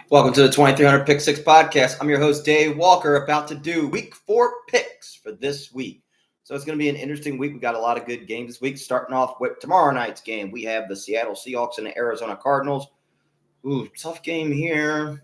Welcome to the 2300 Pick 6 podcast. I'm your host, Dave Walker, about to do week 4 picks for this week. So it's going to be an interesting week. We've got a lot of good games this week. Starting off with tomorrow night's game, we have the Seattle Seahawks and the Arizona Cardinals. Ooh, tough game here.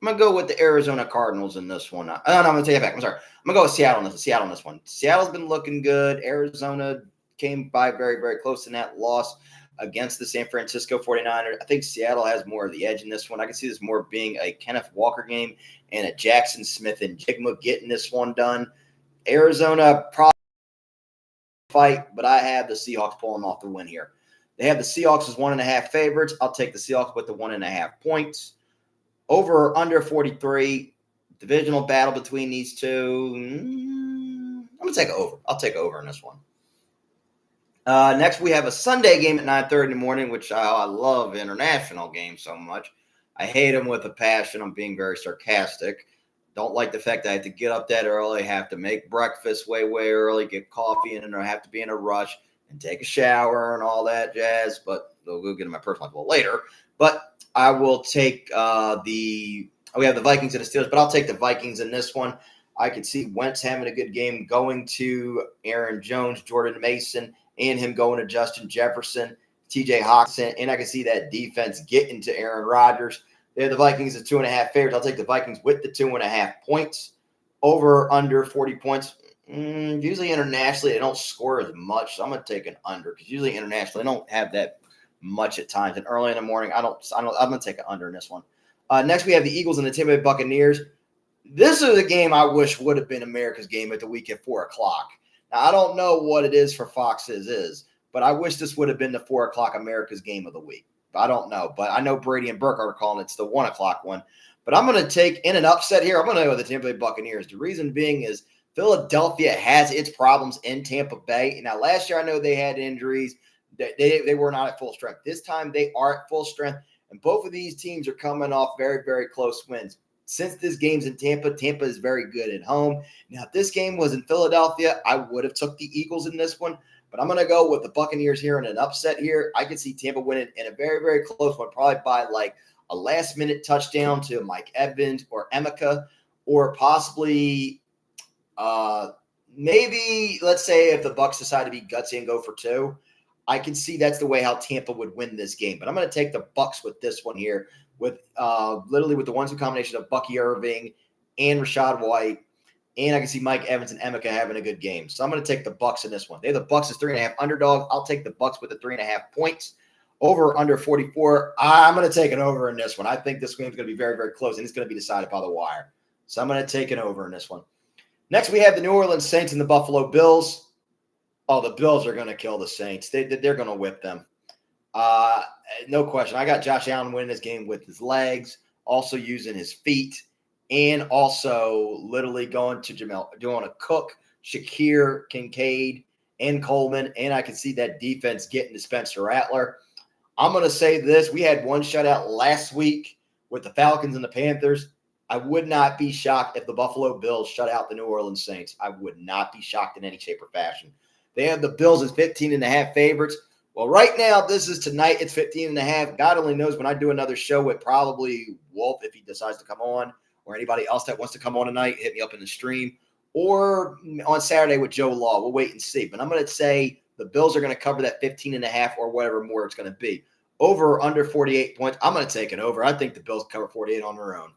I'm going to go with the Arizona Cardinals in this one. No, I'm going to take it back. I'm sorry. I'm going to go with Seattle in this one. Seattle's been looking good. Arizona came by very, very close in that loss against the San Francisco 49ers. I think Seattle has more of the edge in this one. I can see this more being a Kenneth Walker game and a Jackson Smith and Jigma getting this one done. Arizona probably fight, but I have the Seahawks pulling off the win here. They have the Seahawks as 1.5 favorites. I'll take the Seahawks with the 1.5 points. Over or under 43. Divisional battle between these two. I'm going to take over. I'll take over in this one. Next, we have a Sunday game at 9:30 in the morning, which I love international games so much. I hate them with a passion. I'm being very sarcastic. Don't like the fact that I have to get up that early, have to make breakfast way, way early, get coffee, and then I have to be in a rush and take a shower and all that jazz. But we'll get into my personal life a little later. But I will take we have the Vikings and the Steelers, but I'll take the Vikings in this one. I could see Wentz having a good game, going to Aaron Jones, Jordan Mason, and him going to Justin Jefferson, TJ Hockenson, and I can see that defense getting to Aaron Rodgers. They're the Vikings at 2.5 favorites. I'll take the Vikings with the 2.5 points. Over or under 40 points. Usually internationally, they don't score as much, so I'm going to take an under because usually internationally, they don't have that much at times. And early in the morning, I'm going to take an under in this one. Next, we have the Eagles and the Tampa Bay Buccaneers. This is a game I wish would have been America's game at the week at 4 o'clock. Now, I don't know what it is for Fox's but I wish this would have been the 4 o'clock America's game of the week. I don't know, but I know Brady and Burke are calling it's the 1 o'clock one. But I'm going to take in an upset here. I'm going to go with the Tampa Bay Buccaneers. The reason being is Philadelphia has its problems in Tampa Bay. Now, last year I know they had injuries. They were not at full strength. This time they are at full strength, and both of these teams are coming off very, very close wins. Since this game's in Tampa, Tampa is very good at home. Now, if this game was in Philadelphia, I would have took the Eagles in this one. But I'm going to go with the Buccaneers here in an upset here. I can see Tampa winning in a very, very close one, probably by like a last-minute touchdown to Mike Evans or Emeka, or possibly maybe, let's say, if the Bucs decide to be gutsy and go for 2. I can see that's the way how Tampa would win this game. But I'm going to take the Bucs with this one here, with literally with the 1-2 combination of Bucky Irving and Rachaad White. And I can see Mike Evans and Emeka having a good game. So I'm going to take the Bucs in this one. They're the Bucs as 3.5 underdogs. I'll take the Bucs with the 3.5 points. Over or under 44. I'm going to take an over in this one. I think this game's going to be very, very close, and it's going to be decided by the wire. So I'm going to take an over in this one. Next, we have the New Orleans Saints and the Buffalo Bills. Oh, the Bills are going to kill the Saints. They're going to whip them. No question. I got Josh Allen winning this game with his legs, also using his feet, and also literally going to Cook, Shakir, Kincaid, and Coleman. And I can see that defense getting to Spencer Rattler. I'm going to say this. We had one shutout last week with the Falcons and the Panthers. I would not be shocked if the Buffalo Bills shut out the New Orleans Saints. I would not be shocked in any shape or fashion. They have the Bills as 15.5 favorites. Well, right now, this is tonight. It's 15.5. God only knows when I do another show with probably Wolf, if he decides to come on, or anybody else that wants to come on tonight, hit me up in the stream, or on Saturday with Joe Law. We'll wait and see. But I'm going to say the Bills are going to cover that 15.5 or whatever more it's going to be. Over or under 48 points. I'm going to take it over. I think the Bills cover 48 on their own.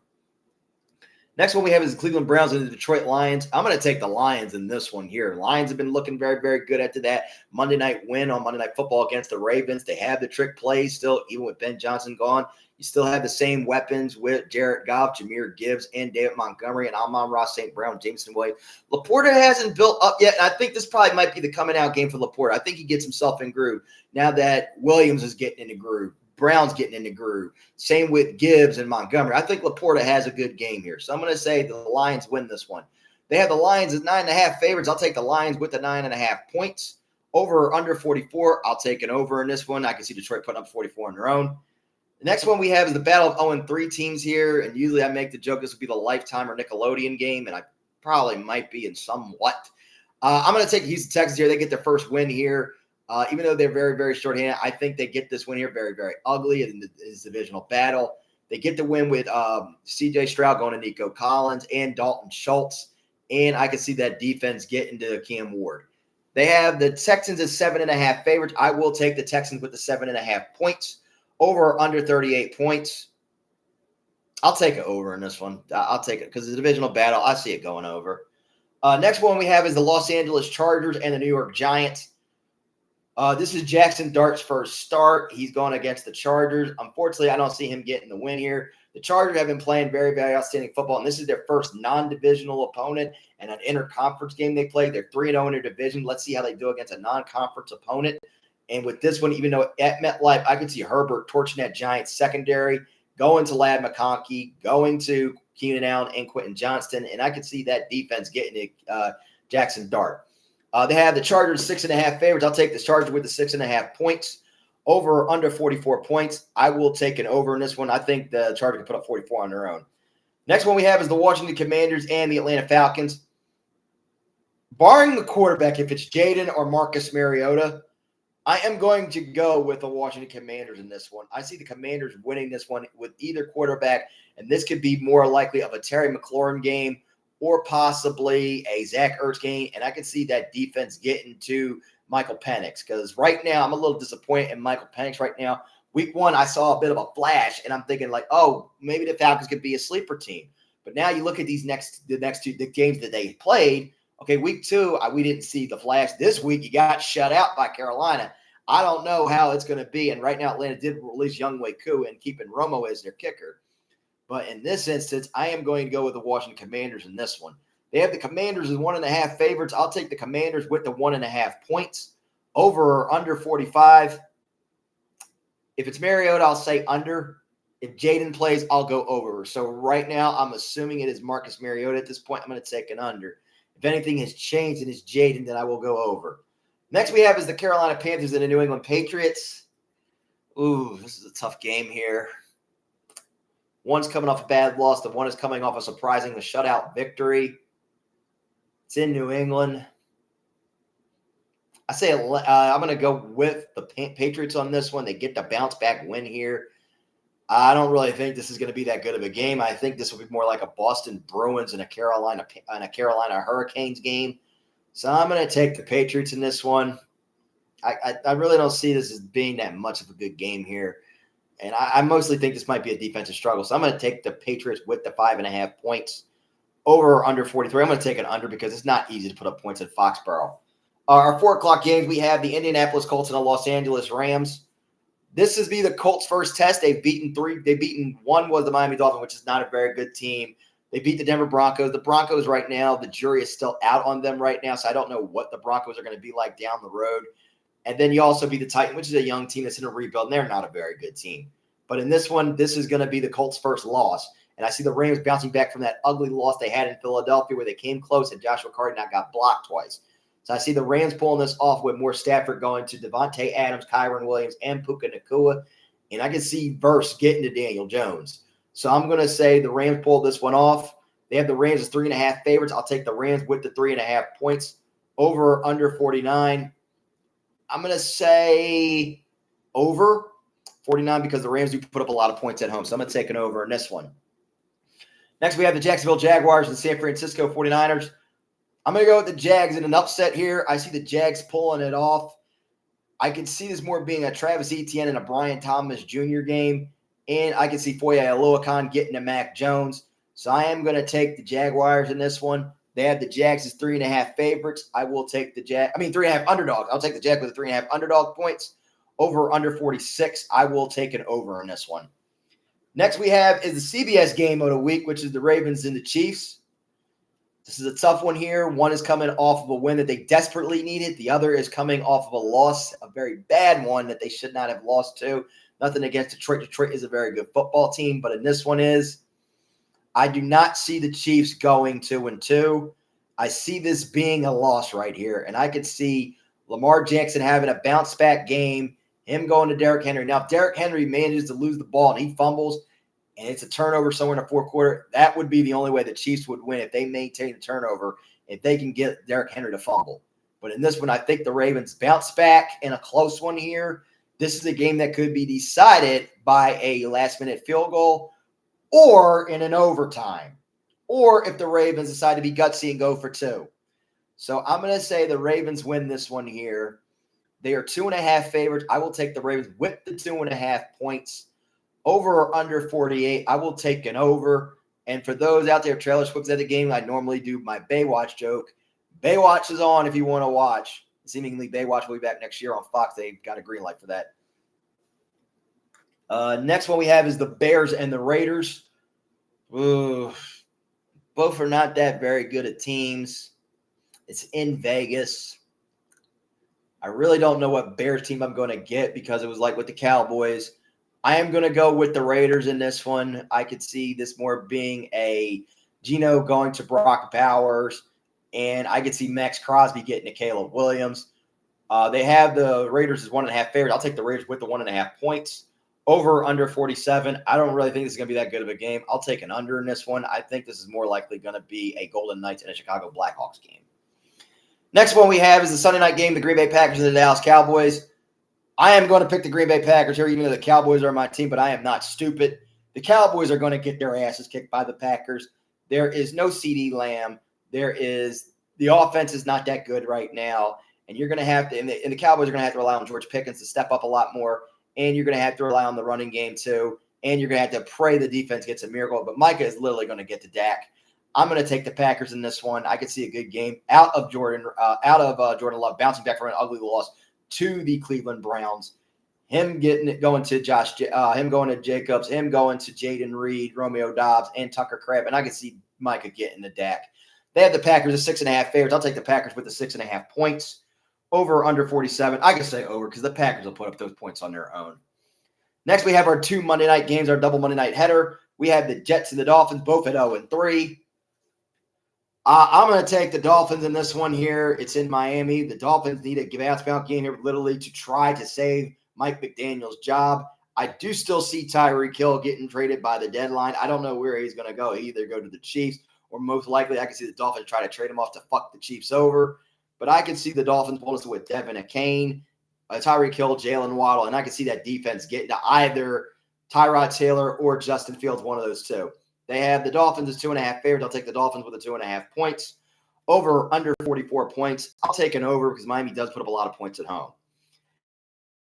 Next one we have is the Cleveland Browns and the Detroit Lions. I'm going to take the Lions in this one here. Lions have been looking very, very good after that Monday night win on Monday Night Football against the Ravens. They have the trick plays still, even with Ben Johnson gone. You still have the same weapons with Jared Goff, Jahmyr Gibbs, and David Montgomery, and Amon-Ra St. Brown, Jameson Williams. Laporta hasn't built up yet, and I think this probably might be the coming out game for Laporta. I think he gets himself in groove now that Williams is getting in the groove. Brown's getting in the groove. Same with Gibbs and Montgomery. I think Laporta has a good game here. So I'm going to say the Lions win this one. They have the Lions as 9.5 favorites. I'll take the Lions with the 9.5 points. Over or under 44. I'll take an over in this one. I can see Detroit putting up 44 on their own. The next one we have is the battle of 0-3 teams here. And usually I make the joke this would be the Lifetime or Nickelodeon game. And I probably might be in somewhat. I'm going to take the Houston Texans here. They get their first win here Even though they're very, very shorthanded, I think they get this win here very, very ugly in this divisional battle. They get the win with C.J. Stroud going to Nico Collins and Dalton Schultz. And I can see that defense getting to Cam Ward. They have the Texans as 7.5 favorites. I will take the Texans with the 7.5 points. Over or under 38 points. I'll take it over in this one. I'll take it because it's a divisional battle. I see it going over. Next one we have is the Los Angeles Chargers and the New York Giants. This is Jackson Dart's first start. He's going against the Chargers. Unfortunately, I don't see him getting the win here. The Chargers have been playing very, very outstanding football, and this is their first non-divisional opponent and an interconference game they played. They're 3-0 in their division. Let's see how they do against a non-conference opponent. And with this one, even though at MetLife, I could see Herbert torching that Giants secondary, going to Ladd McConkey, going to Keenan Allen and Quentin Johnston, and I could see that defense getting to Jackson Dart. They have the Chargers 6.5 favorites. I'll take the Chargers with the 6.5 points. Over or under 44 points. I will take an over in this one. I think the Chargers can put up 44 on their own. Next one we have is the Washington Commanders and the Atlanta Falcons. Barring the quarterback, if it's Jaden or Marcus Mariota, I am going to go with the Washington Commanders in this one. I see the Commanders winning this one with either quarterback, and this could be more likely of a Terry McLaurin game or possibly a Zach Ertz game, and I can see that defense getting to Michael Penix because right now I'm a little disappointed in Michael Penix right now. Week 1, I saw a bit of a flash, and I'm thinking like, oh, maybe the Falcons could be a sleeper team. But now you look at the next two games that they played. Okay, week 2, we didn't see the flash. This week, you got shut out by Carolina. I don't know how it's going to be. And right now, Atlanta did release Younghoe Koo and keeping Romo as their kicker. But in this instance, I am going to go with the Washington Commanders in this one. They have the Commanders as 1.5 favorites. I'll take the Commanders with the 1.5 points. Over or under 45. If it's Mariota, I'll say under. If Jaden plays, I'll go over. So right now, I'm assuming it is Marcus Mariota at this point. I'm going to take an under. If anything has changed and it's Jaden, then I will go over. Next we have is the Carolina Panthers and the New England Patriots. Ooh, this is a tough game here. One's coming off a bad loss. The one is coming off a surprising shutout victory. It's in New England. I say I'm going to go with the Patriots on this one. They get the bounce back win here. I don't really think this is going to be that good of a game. I think this will be more like a Boston Bruins and a Carolina Hurricanes game. So I'm going to take the Patriots in this one. I really don't see this as being that much of a good game here. And I mostly think this might be a defensive struggle. So I'm going to take the Patriots with the 5.5 points. Over or under 43. I'm going to take an under because it's not easy to put up points at Foxborough. Our 4 o'clock games, we have the Indianapolis Colts and the Los Angeles Rams. This is the Colts' first test. They've beaten 3. They've beaten 1 was the Miami Dolphins, which is not a very good team. They beat the Denver Broncos. The Broncos right now, the jury is still out on them right now, so I don't know what the Broncos are going to be like down the road. And then you also beat the Titans, which is a young team that's in a rebuild, and they're not a very good team. But in this one, this is going to be the Colts' first loss. And I see the Rams bouncing back from that ugly loss they had in Philadelphia where they came close and Joshua Cardinal got blocked twice. So I see the Rams pulling this off with more Stafford going to Devontae Adams, Kyron Williams, and Puka Nacua. And I can see Verse getting to Daniel Jones. So I'm going to say the Rams pulled this one off. They have the Rams as 3.5 favorites. I'll take the Rams with the 3.5 points. Over or under 49. I'm going to say over 49 because the Rams do put up a lot of points at home. So I'm going to take an over in this one. Next, we have the Jacksonville Jaguars and San Francisco 49ers. I'm going to go with the Jags in an upset here. I see the Jags pulling it off. I can see this more being a Travis Etienne and a Brian Thomas Jr. game. And I can see Foye Oluokun getting to Mac Jones. So I am going to take the Jaguars in this one. They have the Jags as 3.5 favorites. I will take the 3.5 underdogs. I'll take the Jags with the 3.5 underdog points. Over or under 46. I will take an over in this one. Next we have is the CBS game of the week, which is the Ravens and the Chiefs. This is a tough one here. One is coming off of a win that they desperately needed. The other is coming off of a loss, a very bad one that they should not have lost to. Nothing against Detroit. Detroit is a very good football team, but in this one I do not see the Chiefs going 2-2. I see this being a loss right here, and I could see Lamar Jackson having a bounce-back game, him going to Derrick Henry. Now, if Derrick Henry manages to lose the ball and he fumbles, and it's a turnover somewhere in the fourth quarter, that would be the only way the Chiefs would win if they maintain the turnover, if they can get Derrick Henry to fumble. But in this one, I think the Ravens bounce back in a close one here. This is a game that could be decided by a last-minute field goal or in an overtime, or if the Ravens decide to be gutsy and go for 2. So I'm going to say the Ravens win this one here. They are 2.5 favorites. I will take the Ravens with the 2.5 points. Over or under 48, I will take an over. And for those out there, Trailer Swift's at the game, I normally do my Baywatch joke. Baywatch is on if you want to watch. Seemingly, Baywatch will be back next year on Fox. They got a green light for that. Next one we have is the Bears and the Raiders. Ooh, both are not that very good at teams. It's in Vegas. I really don't know what Bears team I'm going to get because it was like with the Cowboys. I am going to go with the Raiders in this one. I could see this more being a Geno going to Brock Bowers, and I could see Max Crosby getting to Caleb Williams. They have the Raiders as 1.5 favorites. I'll take the Raiders with the 1.5 points. Over or under 47. I don't really think this is going to be that good of a game. I'll take an under in this one. I think this is more likely going to be a Golden Knights and a Chicago Blackhawks game. Next one we have is the Sunday night game, the Green Bay Packers and the Dallas Cowboys. I am going to pick the Green Bay Packers here, even though the Cowboys are my team, but I am not stupid. The Cowboys are going to get their asses kicked by the Packers. There is no CeeDee Lamb. The offense is not that good right now, and you're going to have to, and the Cowboys are going to have to rely on George Pickens to step up a lot more, and you're going to have to rely on the running game too, and you're going to have to pray the defense gets a miracle, but Micah is literally going to get to Dak. I'm going to take the Packers in this one. I could see a good game out of Jordan Love, bouncing back from an ugly loss to the Cleveland Browns. Him going to Jacobs, him going to Jaden Reed, Romeo Doubs, and Tucker Kraft, and I could see Micah getting the Dak. They have the Packers as 6.5 favorites. I'll take the Packers with the 6.5 points. Over or under 47. I can say over because the Packers will put up those points on their own. Next, we have our 2 Monday night games, our double Monday night header. We have the Jets and the Dolphins, both at 0-3. I'm going to take the Dolphins in this one here. It's in Miami. The Dolphins need a bounce-back game here literally to try to save Mike McDaniel's job. I do still see Tyreek Hill getting traded by the deadline. I don't know where he's going to go. He either go to the Chiefs or most likely I can see the Dolphins try to trade him off to fuck the Chiefs over. But I can see the Dolphins pulling us with Devin Akane, Tyreek Hill, Jalen Waddle, and I can see that defense getting to either Tyrod Taylor or Justin Fields, one of those two. They have the Dolphins as 2.5 favorites. I'll take the Dolphins with the 2.5 points. Over or under 44 points. I'll take an over because Miami does put up a lot of points at home.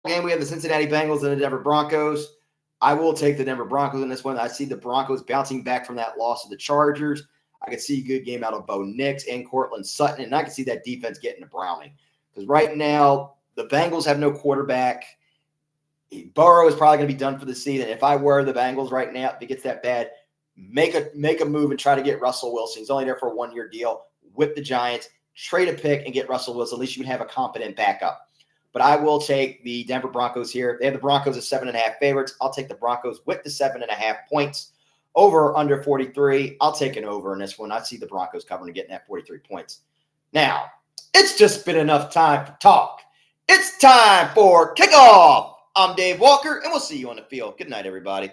Game, we have the Cincinnati Bengals and the Denver Broncos. I will take the Denver Broncos in this one. I see the Broncos bouncing back from that loss to the Chargers. I could see a good game out of Bo Nix and Cortland Sutton, and I can see that defense getting to Browning. Because right now, the Bengals have no quarterback. Burrow is probably going to be done for the season. If I were the Bengals right now, if it gets that bad, make a move and try to get Russell Wilson. He's only there for a 1-year deal with the Giants. Trade a pick and get Russell Wilson. At least you can have a competent backup. But I will take the Denver Broncos here. They have the Broncos as 7.5 favorites. I'll take the Broncos with the 7.5 points. Over or under 43. I'll take an over in this one. I see the Broncos covering and getting that 43 points. Now, it's just been enough time for talk. It's time for kickoff. I'm Dave Walker, and we'll see you on the field. Good night, everybody.